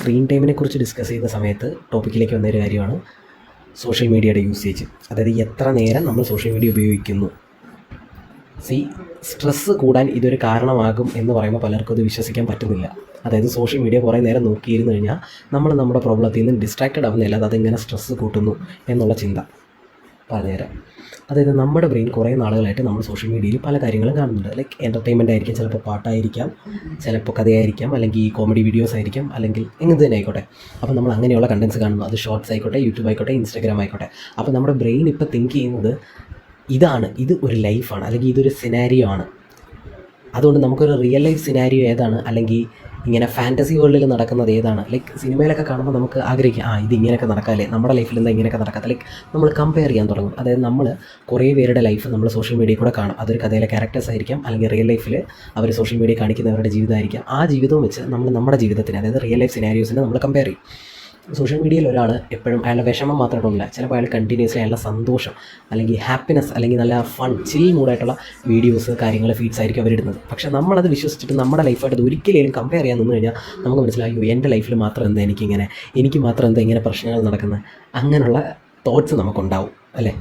Screen ടൈമിനെ കുറിച്ച് discuss ചെയ്ത സമയത്ത് ടോപ്പിക്കിലേക്ക് വന്നൊരു കാര്യമാണ് സോഷ്യൽ മീഡിയയുടെ യൂസേജ്. അതായത് എത്ര നേരം നമ്മൾ സോഷ്യൽ മീഡിയ ഉപയോഗിക്കുന്നു. സ്ട്രെസ്സ് കൂടാൻ ഇതൊരു കാരണമാകും എന്ന് പറയുമ്പോൾ പലർക്കും അത് വിശ്വസിക്കാൻ പറ്റുന്നില്ല. അതായത് സോഷ്യൽ മീഡിയ കുറേ നേരം നോക്കിയിരുന്നു കഴിഞ്ഞാൽ നമ്മൾ നമ്മുടെ പ്രോബ്ലത്തിൽ നിന്ന് ഡിസ്ട്രാക്റ്റഡ് ആവുന്നില്ല, അതെങ്ങനെ സ്ട്രെസ്സ് കൂട്ടുന്നു എന്നുള്ള ചിന്ത പറഞ്ഞുതരാം. അതായത് നമ്മുടെ ബ്രെയിൻ കുറേ നാളുകളായിട്ട് നമ്മൾ സോഷ്യൽ മീഡിയയിൽ പല കാര്യങ്ങളും കാണുന്നുണ്ട്. ലൈക്ക് എൻ്റർടൈൻമെൻ്റ് ആയിരിക്കും, ചിലപ്പോൾ പാട്ടായിരിക്കാം, ചിലപ്പോൾ കഥയായിരിക്കാം, അല്ലെങ്കിൽ കോമഡി വീഡിയോസ് ആയിരിക്കാം, അല്ലെങ്കിൽ എന്ത് തന്നെ ആയിക്കോട്ടെ. അപ്പോൾ നമ്മൾ അങ്ങനെയുള്ള കണ്ടൻസ് കാണുന്നു. അത് ഷോർട്സ് ആയിക്കോട്ടെ, യൂട്യൂബ് ആയിക്കോട്ടെ, ഇൻസ്റ്റാഗ്രാം ആയിക്കോട്ടെ. അപ്പോൾ നമ്മുടെ ബ്രെയിൻ ഇപ്പോൾ തിങ്ക് ചെയ്യുന്നത് ഇത് ഒരു ലൈഫാണ്, അല്ലെങ്കിൽ ഇതൊരു സിനാരിയോ ആണ്. അതുകൊണ്ട് നമുക്കൊരു റിയൽ ലൈഫ് സിനാരിയോ ഏതാണ്, അല്ലെങ്കിൽ ഇങ്ങനെ ഫാൻറ്റസി വേൾഡിൽ നടക്കുന്നത് ഏതാണ്. ലൈക്ക് സിനിമയിലൊക്കെ കാണുമ്പോൾ നമുക്ക് ആഗ്രഹിക്കാം, ഇത് ഇങ്ങനെയൊക്കെ നടക്കാമല്ലേ, നമ്മുടെ ലൈഫിൽ എന്താ ഇങ്ങനെയൊക്കെ നടക്കാത്ത. ലൈക്ക് നമ്മൾ കമ്പയർ ചെയ്യാൻ തുടങ്ങും. അതായത് നമ്മൾ കുറേ പേരുടെ ലൈഫ് നമ്മൾ സോഷ്യൽ മീഡിയയിൽ കൂടെ കാണും. അതൊരു കഥയിലെ ക്യാരക്ടേഴ്സ് ആയിരിക്കാം, അല്ലെങ്കിൽ റിയൽ ലൈഫിൽ അവർ സോഷ്യൽ മീഡിയ കാണിക്കുന്നവരുടെ ജീവിതമായിരിക്കാം. ആ ജീവിതവും വെച്ച് നമ്മൾ നമ്മുടെ ജീവിതത്തിന്, അതായത് റിയൽ ലൈഫ് സിനാരിയോസിനെ നമ്മൾ കമ്പയർ ചെയ്യും. സോഷ്യൽ മീഡിയയിൽ ഒരാൾ എപ്പോഴും അയാളുടെ വിഷമം മാത്രം ഇടുന്നില്ല, ചിലപ്പോൾ അയാൾ കണ്ടിന്യൂസ്ലി അയാളുടെ സന്തോഷം, അല്ലെങ്കിൽ ഹാപ്പിനെസ്, അല്ലെങ്കിൽ നല്ല ഫൺ ചിൽ മൂഡായിട്ടുള്ള വീഡിയോസ്, കാര്യങ്ങൾ, ഫീഡ്സ് ആയിരിക്കും അവരിടുന്നത്. പക്ഷേ നമ്മളത് വിശ്വസിച്ചിട്ട് നമ്മുടെ ലൈഫായിട്ട് അത് ഒരിക്കലും കമ്പയർ ചെയ്യാൻ നിന്ന് കഴിഞ്ഞാൽ നമുക്ക് മനസ്സിലായോ, എൻ്റെ ലൈഫിൽ മാത്രം എന്താ എനിക്ക് മാത്രം എന്താ ഇങ്ങനെ പ്രശ്നങ്ങൾ നടക്കുന്നത്, അങ്ങനെയുള്ള തോട്ട്സ് നമുക്കുണ്ടാവും അല്ലേ.